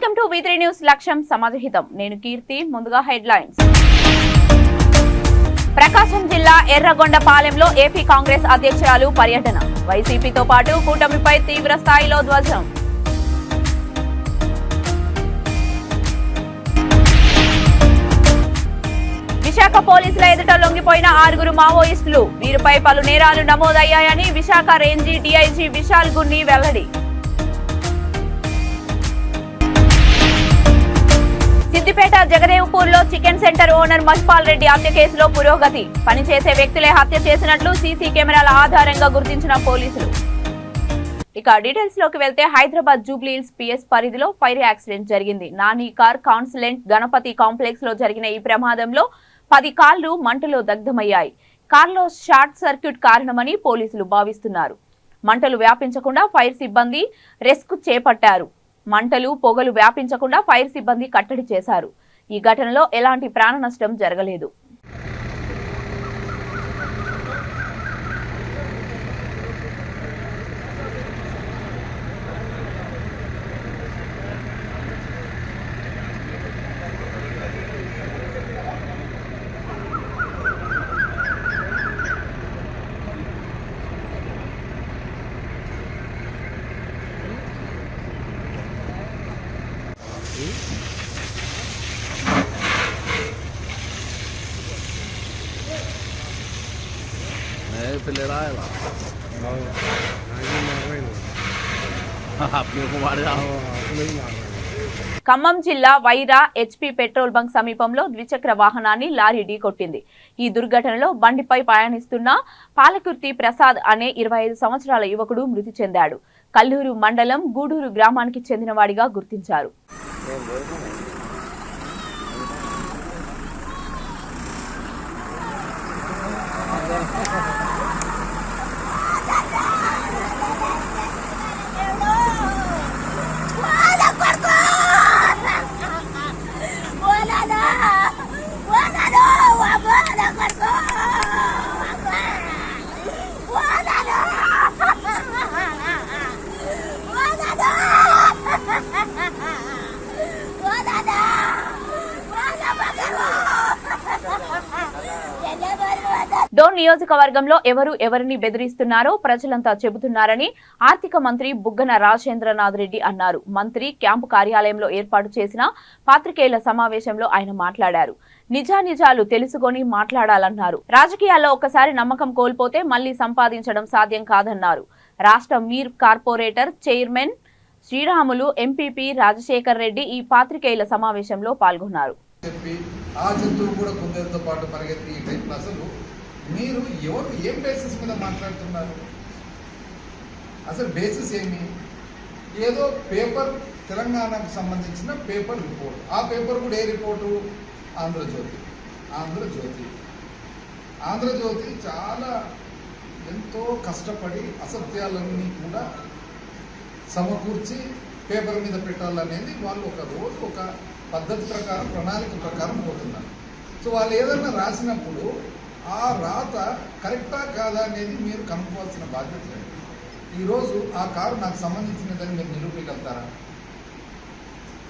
Welcome to V3 news లక్ష్యం సమాజహితం. నేను కీర్తి. ముందుగా హెడ్లైన్స్. ప్రకాశం జిల్లా ఎర్రగొండపాలెంలో ఏపీ కాంగ్రెస్ అధ్యక్షురాలు పర్యటన. వైసీపీతో పాటు కూటమిపై తీవ్ర స్థాయిలో ధ్వజం. విశాఖ పోలీసుల ఎదుట లొంగిపోయిన 6 మావోయిస్టులు. వీరిపై పలు నేరాలు నమోదయ్యాయని విశాఖ రేంజీ డీఐజీ విశాల్ గున్ని వెల్లడి. సిద్దిపేట జగదేవ్పూర్ లో chicken centre owner Mahipal Reddy హత్య కేసులో పురోగతి. పనిచేసే వ్యక్తులే హత్య చేసినట్లు సీసీ కెమెరాల ఆధారంగా గుర్తించిన పోలీసులు. ఇక డీటెయిల్స్ లోకి వెళ్తే హైదరాబాద్ జూబ్లీహిల్స్ పిఎస్ పరిధిలో ఫైర్ యాక్సిడెంట్ జరిగింది. నాని కార్ కాన్సులెంట్ గణపతి కాంప్లెక్స్ లో జరిగిన ఈ ప్రమాదంలో 10 కార్లు మంటలో దగ్ధమయ్యాయి. కార్లో షార్ట్ సర్క్యూట్ కారణమని పోలీసులు భావిస్తున్నారు. మంటలు వ్యాపించకుండా ఫైర్ సిబ్బంది రెస్క్యూ చేపట్టారు. మంటలు పొగలు వ్యాపించకుండా ఫైర్ సిబ్బంది కట్టడి చేశారు. ఈ ఘటనలో ఎలాంటి ప్రాణ నష్టం జరగలేదు. ఖమ్మం జిల్లా వైరా హెచ్పీ పెట్రోల్ బంక్ సమీపంలో ద్విచక్ర వాహనాన్ని లారీ ఢీకొట్టింది. ఈ దుర్ఘటనలో బండిపై ప్రయాణిస్తున్న పాలకుర్తి ప్రసాద్ అనే 25 సంవత్సరాల యువకుడు మృతి చెందాడు. కల్లూరు మండలం గూడూరు గ్రామానికి చెందినవాడిగా గుర్తించారు. డోన్ నియోజకవర్గంలో ఎవరిని బెదిరిస్తున్నారో ప్రజలంతా చెబుతున్నారని ఆర్థిక మంత్రి బుగ్గన రాజేంద్రనాథ్ రెడ్డి అన్నారు. మంత్రి క్యాంపు కార్యాలయంలో ఏర్పాటు చేసిన పాత్రికేయుల సమావేశంలో ఆయన మాట్లాడారు. నిజానిజాలు తెలుసుకొని మాట్లాడాలన్నారు. రాజకీయాల్లో ఒకసారి నమ్మకం కోల్పోతే మళ్లీ సంపాదించడం సాధ్యం కాదన్నారు. రాష్ట్ర మీర్ corporator chairman Sriramulu, MPP Rajasekhar Reddy ఈ పాత్రికేయుల సమావేశంలో పాల్గొన్నారు. మీరు ఎవరు ఏం బేసిస్ మీద మాట్లాడుతున్నారు? అసలు బేసిస్ ఏమి? ఏదో పేపర్, తెలంగాణకు సంబంధించిన పేపర్ రిపోర్ట్. ఆ పేపర్ కూడా ఏ రిపోర్టు? ఆంధ్రజ్యోతి చాలా ఎంతో కష్టపడి అసత్యాలన్నీ కూడా సమకూర్చి పేపర్ మీద పెట్టాలనేది వాళ్ళు ఒక రోజు ఒక పద్ధతి ప్రకారం, ప్రణాళిక ప్రకారం పోతున్నారు. సో వాళ్ళు ఏదన్నా రాసినప్పుడు ఆ రాత కరెక్టా కాదా అనేది మీరు కనుక్కోవాల్సిన బాధ్యత లేదు. ఈరోజు ఆ కారు నాకు సంబంధించినదని మీరు నిరూపించగలుగుతారా?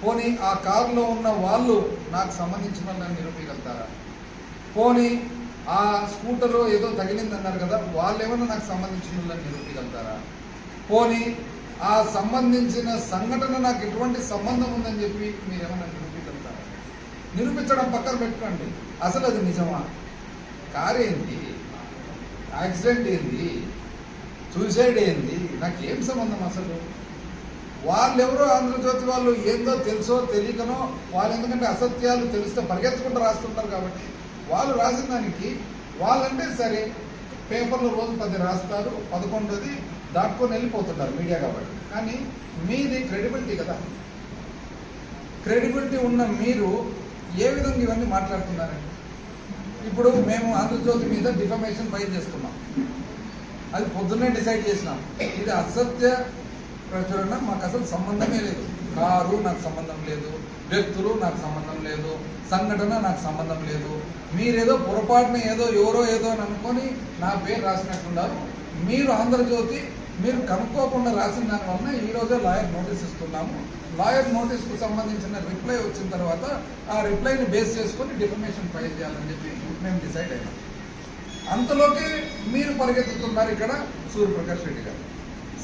పోనీ ఆ కారులో ఉన్న వాళ్ళు నాకు సంబంధించిన వాళ్ళని నిరూపించగలుగుతారా? పోనీ ఆ స్కూటరు ఏదో తగిలిందన్నారు కదా, వాళ్ళు ఏమన్నా నాకు సంబంధించిన వాళ్ళని నిరూపించగలుగుతారా? పోనీ ఆ సంబంధించిన సంఘటన నాకు ఎటువంటి సంబంధం ఉందని చెప్పి మీరేమన్నా నిరూపించగలుగుతారా? నిరూపించడం పక్కన పెట్టుకోండి. అసలు అది నిజమా? కారు ఏంటి? యాక్సిడెంట్ ఏంది? సూసైడ్ ఏంది? నాకేం సంబంధం అసలు? వాళ్ళెవరో ఆంధ్రజ్యోతి వాళ్ళు ఏందో తెలుసో తెలియకనో వాళ్ళు, ఎందుకంటే అసత్యాలు తెలిస్తే పరిగెత్తుకుంటూ రాస్తుంటారు కాబట్టి వాళ్ళు రాసిన దానికి వాళ్ళంటే సరే పేపర్లో రోజు 10 రాస్తారు, 11ది దాటుకొని వెళ్ళిపోతుంటారు మీడియా కాబట్టి. కానీ మీది క్రెడిబిలిటీ కదా. క్రెడిబిలిటీ ఉన్న మీరు ఏ విధంగా ఇవన్నీ మాట్లాడుతున్నారండి? ఇప్పుడు మేము ఆంధ్రజ్యోతి మీద డిఫమేషన్ ఫైల్ చేస్తున్నాం. అది పొద్దున్నే డిసైడ్ చేసినాం. ఇది అసత్య ప్రచురణ మాకు అసలు సంబంధమే లేదు. కారు నాకు సంబంధం లేదు, వ్యక్తులు నాకు సంబంధం లేదు, సంఘటన నాకు సంబంధం లేదు. మీరేదో పొరపాటున ఎవరో ఏదో అని అనుకొని నా పేరు రాసినట్టున్నారు. మీరు ఆంధ్రజ్యోతి మీరు కనుక్కోకుండా రాసిన దానివల్ల ఈరోజే లాయర్ నోటీస్ ఇస్తున్నాము, లాయర్ నోటీస్కు సంబంధించిన రిప్లై వచ్చిన తర్వాత ఆ రిప్లైని బేస్ చేసుకొని డిఫర్మేషన్ ఫైల్ చేయాలని చెప్పి మేము డిసైడ్ అయినాం. అంతలోకి మీరు పరిగెత్తుతున్నారు ఇక్కడ సూర్యప్రకాష్ రెడ్డి గారు.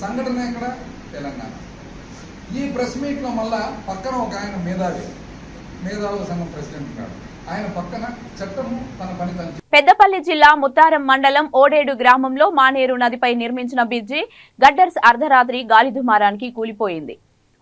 సంఘటన ఎక్కడ? తెలంగాణ. ఈ ప్రెస్ మీట్లో మళ్ళా పక్కన ఒక ఆయన మేధావుల సంఘం ప్రెసిడెంట్ ఉన్నాడు. ఆయన పక్కన చట్టము తన పని తను. పెద్దపల్లి జిల్లా ముత్తారం మండలం ఓడేడు గ్రామంలో మానేరు నదిపై నిర్మించిన బ్రిడ్జి గడ్డర్స్ అర్ధరాత్రి గాలి దుమారానికి కూలిపోయింది.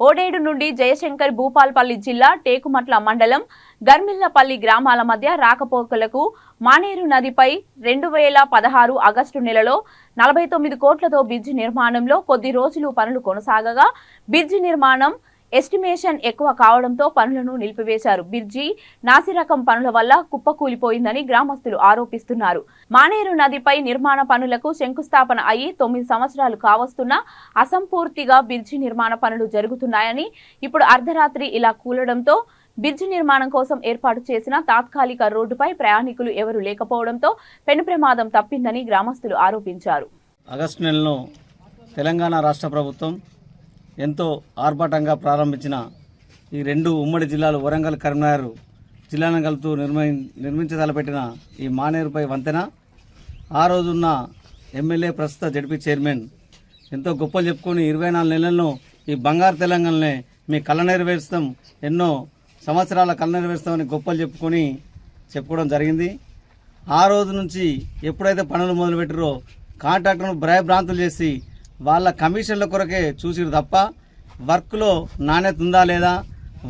ఓడేడు నుండి జయశంకర్ భూపాల్పల్లి జిల్లా టేకుమట్ల మండలం గర్మిల్లపల్లి గ్రామాల మధ్య రాకపోకలకు మానేరు నదిపై 2016 ఆగస్టు నెలలో 49 కోట్లతో బ్రిడ్జి నిర్మాణంలో కొద్ది రోజులు పనులు కొనసాగగా బ్రిడ్జి నిర్మాణం ఎస్టిమేషన్ ఎక్కువ కావడంతో పనులను నిలిపివేశారు. బ్రిడ్జి నాసిరకం పనుల వల్ల కుప్పకూలిపోయిందని గ్రామస్తులు ఆరోపిస్తున్నారు. మానేరు నదిపై నిర్మాణ పనులకు శంకుస్థాపన అయ్యి 9 సంవత్సరాలు కావస్తున్నా అసంపూర్తిగా బ్రిడ్జి నిర్మాణ పనులు జరుగుతున్నాయని, ఇప్పుడు అర్ధరాత్రి ఇలా కూలడంతో బ్రిడ్జి నిర్మాణం కోసం ఏర్పాటు చేసిన తాత్కాలిక రోడ్డుపై ప్రయాణికులు ఎవరూ లేకపోవడంతో పెను ప్రమాదం తప్పిందని గ్రామస్తులు ఆరోపించారు. ఆగస్టు నెలలో తెలంగాణ రాష్ట్ర ప్రభుత్వం ఎంతో ఆర్భాటంగా ప్రారంభించిన ఈ 2 ఉమ్మడి జిల్లాలు వరంగల్, కరీంనగర్ జిల్లాలను కలుపుతూ నిర్మించదలపెట్టిన ఈ మానేరుపై వంతెన ఆ రోజున్న ఎమ్మెల్యే ప్రస్తుత జడ్పీ చైర్మన్ ఎంతో గొప్పలు చెప్పుకొని 24 నెలలను ఈ బంగారు తెలంగాణనే మీ కళ నెరవేరుస్తాం, ఎన్నో సంవత్సరాల కళ నెరవేరుస్తామని గొప్పలు చెప్పుకోవడం జరిగింది. ఆ రోజు నుంచి ఎప్పుడైతే పనులు మొదలుపెట్టారో కాంట్రాక్టర్ను భయభ్రాంతులు చేసి వాళ్ళ కమిషన్ల కొరకే చూసిరు తప్ప వర్క్లో నాణ్యత ఉందా లేదా,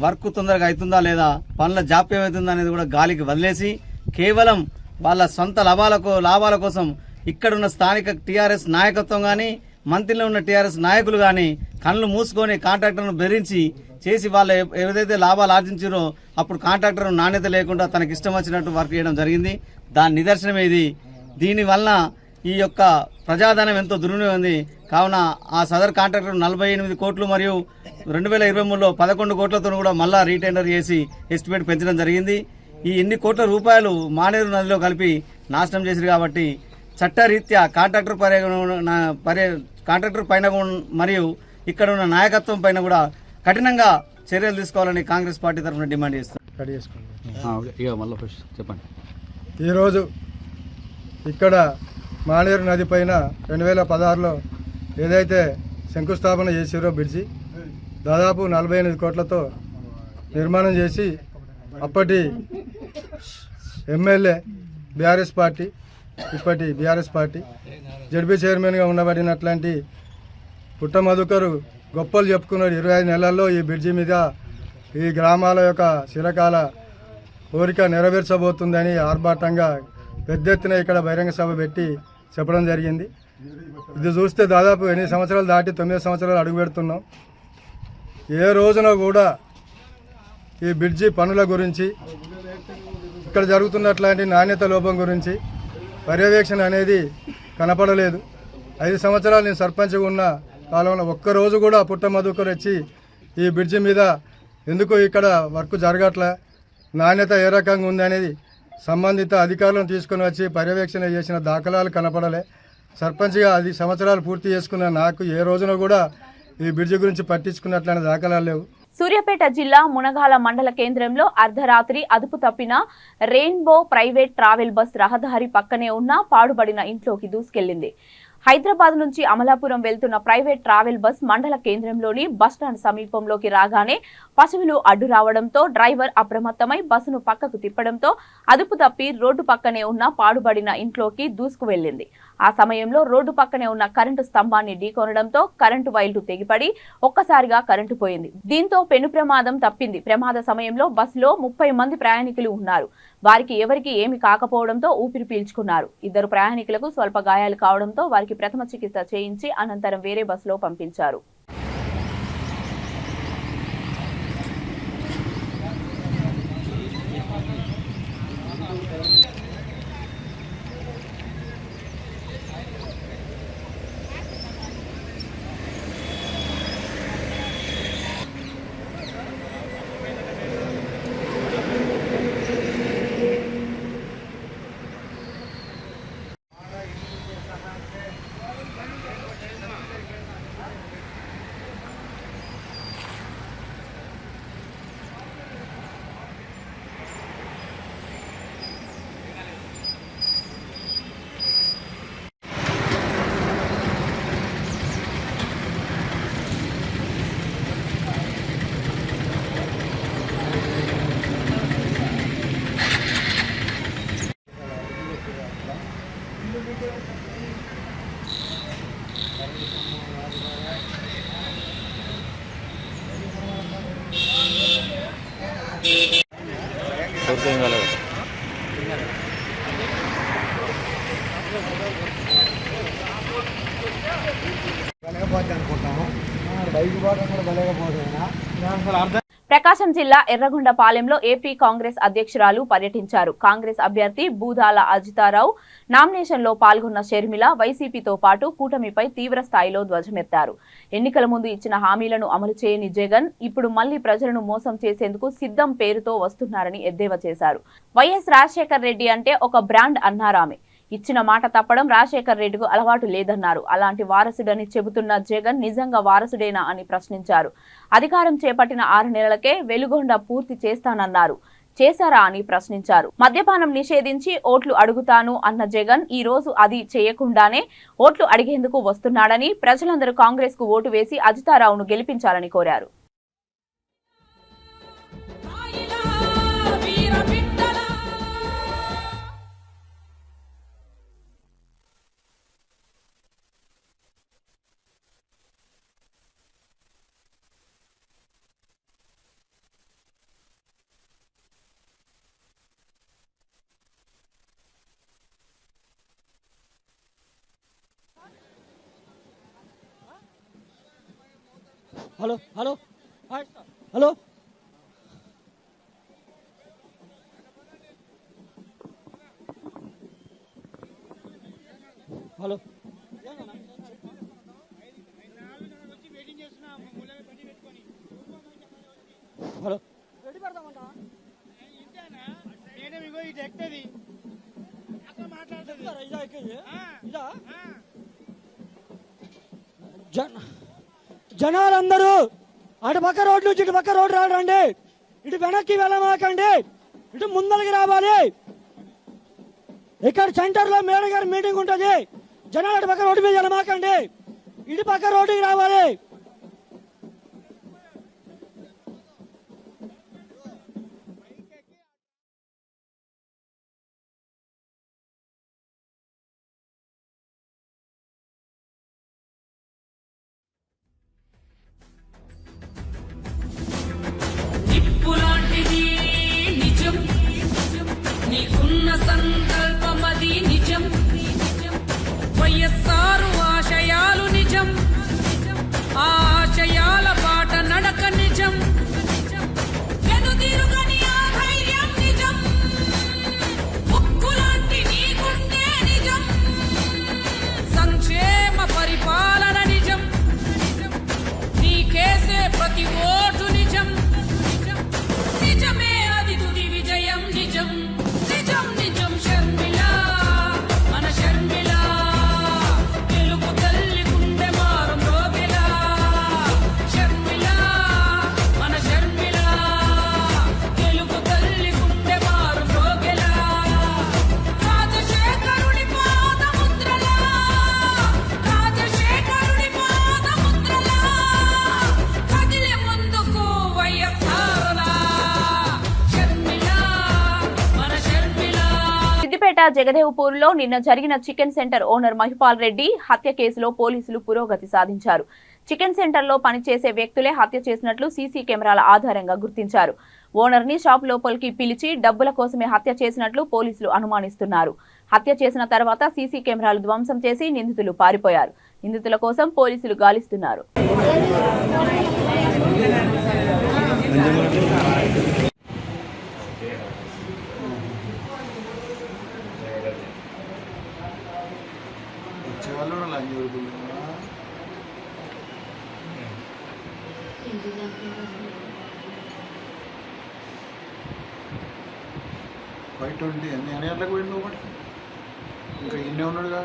వర్క్ తొందరగా అవుతుందా లేదా, పనుల జాప్యం అవుతుందా అనేది కూడా గాలికి వదిలేసి కేవలం వాళ్ళ సొంత లాభాల కోసం ఇక్కడున్న స్థానిక టీఆర్ఎస్ నాయకత్వం కానీ, మంత్రిలో ఉన్న టీఆర్ఎస్ నాయకులు కానీ కళ్ళు మూసుకొని కాంట్రాక్టర్ను బెదిరించి చేసి వాళ్ళు ఏదైతే లాభాలు ఆర్జించారో అప్పుడు కాంట్రాక్టర్ నాణ్యత లేకుండా తనకి ఇష్టం వచ్చినట్టు వర్క్ చేయడం జరిగింది. దాని నిదర్శనం ఇది. దీనివల్ల ఈ యొక్క ప్రజాధనం ఎంతో దుర్వినియోగం ఉంది. కావున ఆ సదర్ కాంట్రాక్టర్ 48 కోట్లు మరియు 2023లో 11 కోట్లతో కూడా మళ్ళా రీటెండర్ చేసి ఎస్టిమేట్ పెంచడం జరిగింది. ఈ ఎన్ని కోట్ల రూపాయలు మానేరు నదిలో కలిపి నాశనం చేశారు. కాబట్టి చట్టరీత్యా కాంట్రాక్టర్ పైన మరియు ఇక్కడ ఉన్న నాయకత్వం పైన కూడా కఠినంగా చర్యలు తీసుకోవాలని కాంగ్రెస్ పార్టీ తరఫున డిమాండ్ చేస్తాం. చెప్పండి. ఈరోజు ఇక్కడ మానేరు నది పైన 2016లో ఏదైతే శంకుస్థాపన చేసారో బ్రిడ్జి దాదాపు 48 కోట్లతో నిర్మాణం చేసి అప్పటి ఎమ్మెల్యే బీఆర్ఎస్ పార్టీ, ఇప్పటి బీఆర్ఎస్ పార్టీ జడ్పీ చైర్మన్గా ఉండబడినట్లాంటి పుట్ట మధుకరు గొప్పలు చెప్పుకున్నారు. 25 నెలల్లో ఈ బ్రిడ్జి మీద ఈ గ్రామాల యొక్క చిరకాల కోరిక నెరవేర్చబోతుందని ఆర్భాటంగా పెద్ద ఎత్తున ఇక్కడ బహిరంగ సభ పెట్టి చెప్పడం జరిగింది. ఇది చూస్తే దాదాపు 8 సంవత్సరాలు దాటి 9 సంవత్సరాలు అడుగు పెడుతున్నాం. ఏ రోజున కూడా ఈ బ్రిడ్జి పనుల గురించి, ఇక్కడ జరుగుతున్నట్లాంటి నాణ్యత లోపం గురించి పర్యవేక్షణ అనేది కనపడలేదు. 5 సంవత్సరాలు నేను సర్పంచ్గా ఉన్న కాలంలో ఒక్కరోజు కూడా పుట్ట మధుకర్ వచ్చి ఈ బ్రిడ్జి మీద ఎందుకు ఇక్కడ వర్క్ జరగట్లే, నాణ్యత ఏ రకంగా ఉందనేది సంబంధిత అధికారులను తీసుకుని వచ్చి పర్యవేక్షణ చేసిన దాఖలాలు కనపడలే. సర్పంచ్గా 10 సంవత్సరాలు పూర్తి చేసుకున్న నాకు ఏ రోజున కూడా ఈ బ్రిడ్జి గురించి పట్టించుకున్నట్లయిన దాఖలాలు లేవు. సూర్యాపేట జిల్లా మునగాల మండల కేంద్రంలో అర్ధరాత్రి అదుపు తప్పిన రెయిన్బో ప్రైవేట్ ట్రావెల్ బస్ రహదారి పక్కనే ఉన్న పాడుబడిన ఇంట్లోకి దూసుకెళ్లింది. హైదరాబాద్ నుంచి అమలాపురం వెళ్తున్న ప్రైవేట్ ట్రావెల్ బస్ మండల కేంద్రంలోని బస్టాండ్ సమీపంలోకి రాగానే పశువులు అడ్డు రావడంతో డ్రైవర్ అప్రమత్తమై బస్సును పక్కకు తిప్పడంతో అదుపు తప్పి రోడ్డు పక్కనే ఉన్న పాడుబడిన ఇంట్లోకి దూసుకు వెళ్లింది. ఆ సమయంలో రోడ్డు పక్కనే ఉన్న కరెంటు స్తంభాన్ని ఢీకొనడంతో కరెంటు వైర్లు తెగిపడి ఒక్కసారిగా కరెంటు పోయింది. దీంతో పెను ప్రమాదం తప్పింది. ప్రమాద సమయంలో బస్సులో 30 మంది ప్రయాణికులు ఉన్నారు. వారికి ఎవరికి ఏమి కాకపోవడంతో ఊపిరి పీల్చుకున్నారు. 2 ప్రయాణికులకు స్వల్ప గాయాలు కావడంతో వారికి ప్రథమ చికిత్స చేయించి అనంతరం వేరే బస్సులో పంపించారు. ప్రకాశం జిల్లా ఎర్రగొండపాలెంలో ఏపీ కాంగ్రెస్ అధ్యక్షురాలు పర్యటించారు. కాంగ్రెస్ అభ్యర్థి బూదాల అజితారావు నామినేషన్లో పాల్గొన్న షర్మిల వైసీపీతో పాటు కూటమిపై తీవ్ర స్థాయిలో ధ్వజమెత్తారు. ఎన్నికల ముందు ఇచ్చిన హామీలను అమలు చేయని జగన్ ఇప్పుడు మళ్లీ ప్రజలను మోసం చేసేందుకు సిద్ధం పేరుతో వస్తున్నారని ఎద్దేవా చేశారు. వైఎస్ రాజశేఖర్ రెడ్డి అంటే ఒక బ్రాండ్ అన్నారామె. ఇచ్చిన మాట తప్పడం రాజశేఖర్ రెడ్డికు అలవాటు లేదన్నారు. అలాంటి వారసుడని చెబుతున్న జగన్ నిజంగా వారసుడేనా అని ప్రశ్నించారు. అధికారం చేపట్టిన 6 నెలలకే వెలుగొండ పూర్తి చేస్తానన్నారు. చేశారా అని ప్రశ్నించారు. మద్యపానం నిషేధించి ఓట్లు అడుగుతాను అన్న జగన్ ఈ రోజు అది చేయకుండానే ఓట్లు అడిగేందుకు వస్తున్నాడని, ప్రజలందరూ కాంగ్రెస్ కు ఓటు వేసి అజితారావును గెలిపించాలని కోరారు. Hello hello hello hello hello జనాలందరూ అటు పక్క రోడ్లు ఇటు పక్క రోడ్డు రాడండి. ఇటు వెనక్కి వెళ్ళమాకండి, ఇటు ముందరికి రావాలి. ఇక్కడ సెంటర్ లో మేడం గారి మీటింగ్ ఉంటుంది. జనాలు అటు పక్క రోడ్డు మీద వెళ్ళమాకండి, ఇటు పక్క రోడ్డుకి రావాలి. సంకల్పమది నిజం, వైఎస్ఆర్ ఆశయాలు నిజం, ఆ ఆశయాల బాట నడక నిజం, వెనుదిరుగని ఆ ధైర్యం నిజం, ఉక్కులాంటి నీ గుండె నిజం, సంక్షేమ పరిపాలన నిజం, నీకేసే ప్రతి ఓటు నిజం, నిజమే అది తుది విజయం నిజం. జగదేవ్పూర్లో నిన్న జరిగిన chicken centre owner Mahipal Reddy హత్య కేసులో పోలీసులు పురోగతి సాధించారు. చికెన్ సెంటర్లో పనిచేసే వ్యక్తులే హత్య చేసినట్లు సీసీ కెమెరాల ఆధారంగా గుర్తించారు. ఓనర్ ని షాప్ లోపలికి పిలిచి డబ్బుల కోసమే హత్య చేసినట్లు పోలీసులు అనుమానిస్తున్నారు. హత్య చేసిన తర్వాత సీసీ కెమెరాలు ధ్వంసం చేసి నిందితులు పారిపోయారు. నిందితుల కోసం పోలీసులు గాలిస్తున్నారు. బయట ఉండి ఎన్ని గంటలకు పోయిండు ఒకటి ఇంకా ఇన్నే ఉన్నాడుగా.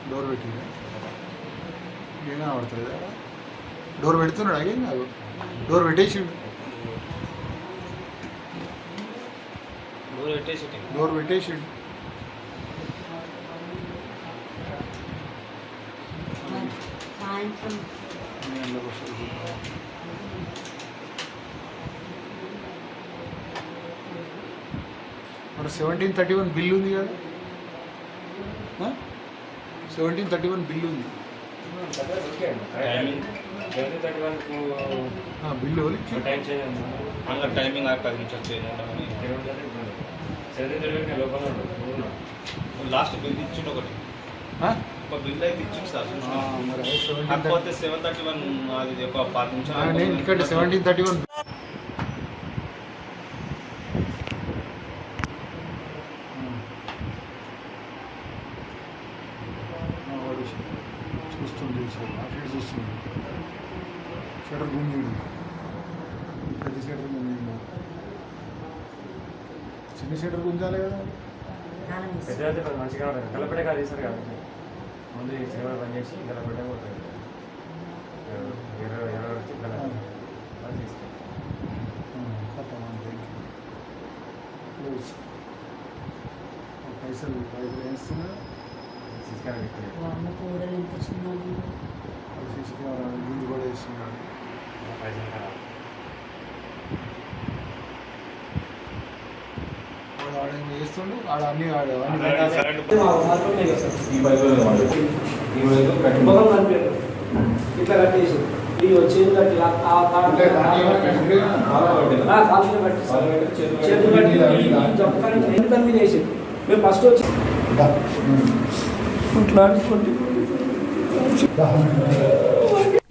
డోర్ పెట్టిందా ఏం కనబడతలేదా? డోర్ పెడుతున్నాడు ఏం కాదు, డోర్ పెట్టేసిండు. డోర్ పెట్టేసిండు. మరి 1731 బిల్లు ఉంది కదా, 1731 బిల్లు ఉంది. బిల్లు టైమింగ్ లాస్ట్ బిల్ ఇచ్చిండు ఒకటి, ఒక బిల్ అయితే ఇచ్చిండు సార్. కాకపోతే 731 అది ఒక 10 నిమిషాలు ఎందుకంటే 1731 చూస్తుంది అక్కడ చూస్తుంది. షటర్ గుంజీడు, పెద్ద షటర్ గుంజీడు, చిన్న షటర్ గుంజాలి కదా. పెద్దదైతే మంచిగా ఉంటుంది. గల్లపెట్టే కాదు తీస్తారు కదా, ముందు సినిమా పని చేసి గల్లపెట్టే పోతుంది. 20 వచ్చి గల్లపెట్టే తీస్తారు. పైసలు వేస్తున్నా, సీసీ కెమెరా సీసీ కెమెరా ముందు కూడా వేస్తున్నాడు. పైసలు ఖరాబ్. ఆడ వేస్తుండు, ఆడ అన్ని ఇట్లా కట్టేసి ఇది వచ్చేది కట్టి చేతులు కట్టి మీద వేసి మేము ఫస్ట్ వచ్చి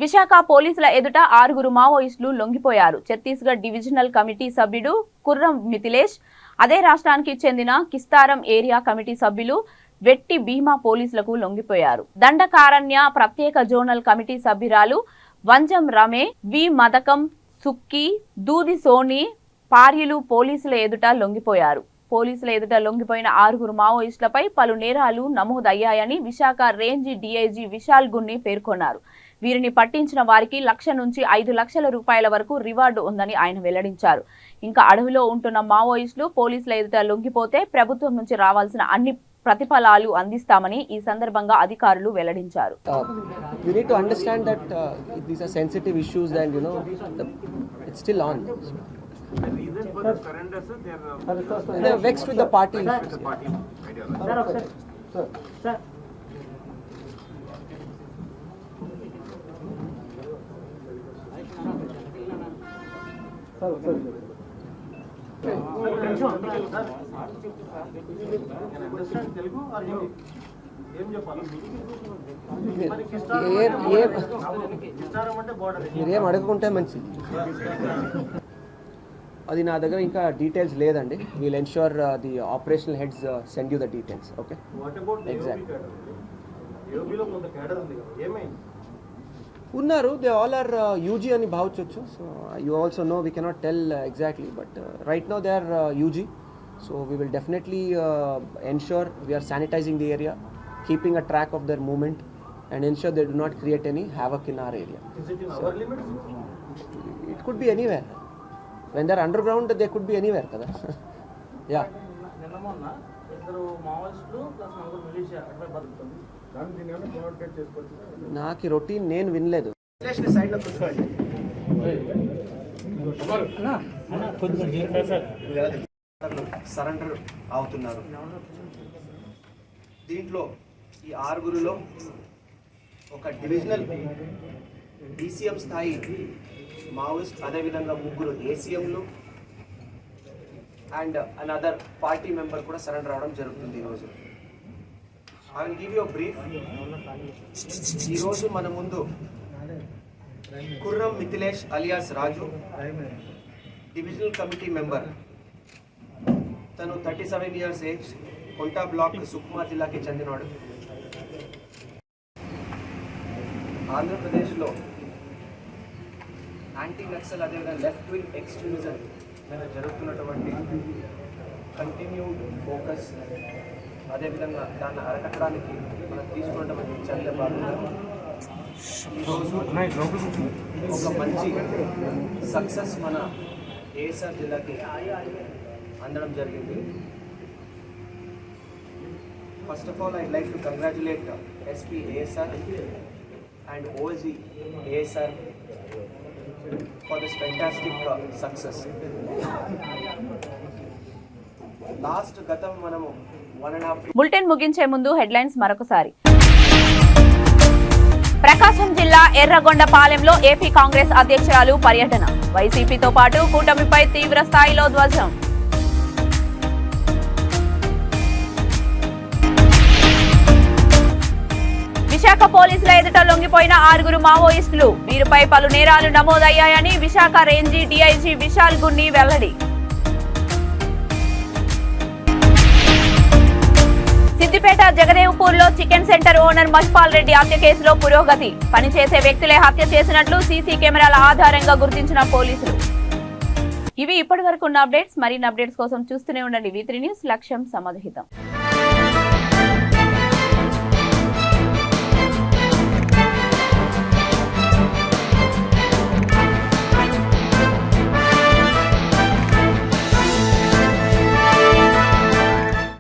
విశాఖ పోలీసుల ఎదుట 6 మావోయిస్టులు లొంగిపోయారు. ఛత్తీస్గఢ్ డివిజనల్ కమిటీ సభ్యుడు కుర్రం మిథిలేష్, అదే రాష్ట్రానికి చెందిన కిస్తారం ఏరియా కమిటీ సభ్యులు వెట్టి భీమా పోలీసులకు లొంగిపోయారు. దండకారణ్య ప్రత్యేక జోనల్ కమిటీ సభ్యురాలు వంజం రమే, వి మదకం సుక్కి, దూది సోని పార్యులు పోలీసుల ఎదుట లొంగిపోయారు. పోలీసుల ఎదుట లొంగిపోయిన 6 మావోయిస్టులపై పలు నేరాలు నమోదయ్యాయని విశాఖ రేంజ్ డీఐజీ విశాల్ గున్ని పేర్కొన్నారు. వీరిని పట్టించిన వారికి 1,00,000 నుంచి 5 లక్షల రూపాయల వరకు రివార్డు ఉందని ఆయన వెల్లడించారు. ఇంకా అడవిలో ఉంటున్న మావోయిస్టులు పోలీసుల ఎదుట లొంగిపోతే ప్రభుత్వం నుంచి రావాల్సిన అన్ని ప్రతిఫలాలు అందిస్తామని ఈ సందర్భంగా అధికారులు వెల్లడించారు. You need to understand that these are sensitive issues and it's still on. They are vexed with the party. Sir. మీరేం అడగకుంటే మంచిది. అది నా దగ్గర ఇంకా డీటెయిల్స్ లేదండి. Will ensure the operational heads send you the details. Okay, exact ఉన్నారు. They all are UG అని భావించవచ్చు. So you also know, we cannot tell exactly, but right now they are UG. So we will definitely ensure we are sanitising the area, keeping a track of their movement and ensure they do not create any havoc in our area. Is it in our limits? It could be anywhere. When they are underground, they could be anywhere kada. Yeah. నాకు routine నేను వినలేదు. Surrender అవుతున్నారు. దీంట్లో ఈ 6గురిలో ఒక divisional DCM స్థాయి Maoist, అదేవిధంగా 3 ఏసీఎంలు and another party member కూడా సరెండర్ అవడం జరుగుతుంది ఈరోజు. I will give you brief. ఈరోజు మన ముందు కుర్రం మిథిలేష్ అలియాస్ రాజు, డివిజనల్ కమిటీ మెంబర్. తను 37 years ఏజ్, కొంటా బ్లాక్, సుక్మా జిల్లాకి చెందినవాడు. ఆంధ్రప్రదేశ్లో యాంటీ నక్సల్ అదేవిధంగా లెఫ్ట్ వింగ్ ఎక్స్ట్రీమిజం మీద జరుగుతున్నటువంటి కంటిన్యూడ్ ఫోకస్, అదేవిధంగా దాన్ని అరకట్టడానికి మనం తీసుకున్నటువంటి చర్యల భాగంగా ఈరోజు ఒక మంచి సక్సెస్ మన ఏఎస్ఆర్ జిల్లాకి అందడం జరిగింది. First of all, I'd like to congratulate SP ASR and OSG ASR for this fantastic success. Last గతం మనము 1.5 బులెటిన్ ముగించే ముందు హెడ్లైన్స్ మరొకసారి. ప్రకాశం జిల్లా ఎర్రగొండపాలెంలో ఏపీ కాంగ్రెస్ అధ్యక్షురాలు పర్యటన. వైసీపీతో పాటు కూటమిపై తీవ్ర స్థాయిలో ధ్వజం. విశాఖ పోలీసుల ఎదుట లొంగిపోయిన 6 మావోయిస్టులు. వీరిపై పలు నేరాలు నమోదయ్యాయని విశాఖ రేంజీ డీఐజీ విశాల్ గున్ని వెల్లడి. సిద్దిపేట జగదేవ్పూర్లో chicken centre owner Mahipal Reddy హత్య కేసులో పురోగతి. పనిచేసే వ్యక్తులే హత్య చేసినట్లు సీసీ కెమెరాల ఆధారంగా గుర్తించిన పోలీసులు. ఇవి ఇప్పటివరకు ఉన్న అప్డేట్స్. మరిన్ని అప్డేట్స్ కోసం చూస్తూనే ఉండండి V3 న్యూస్. లక్ష్యం సమాధితం.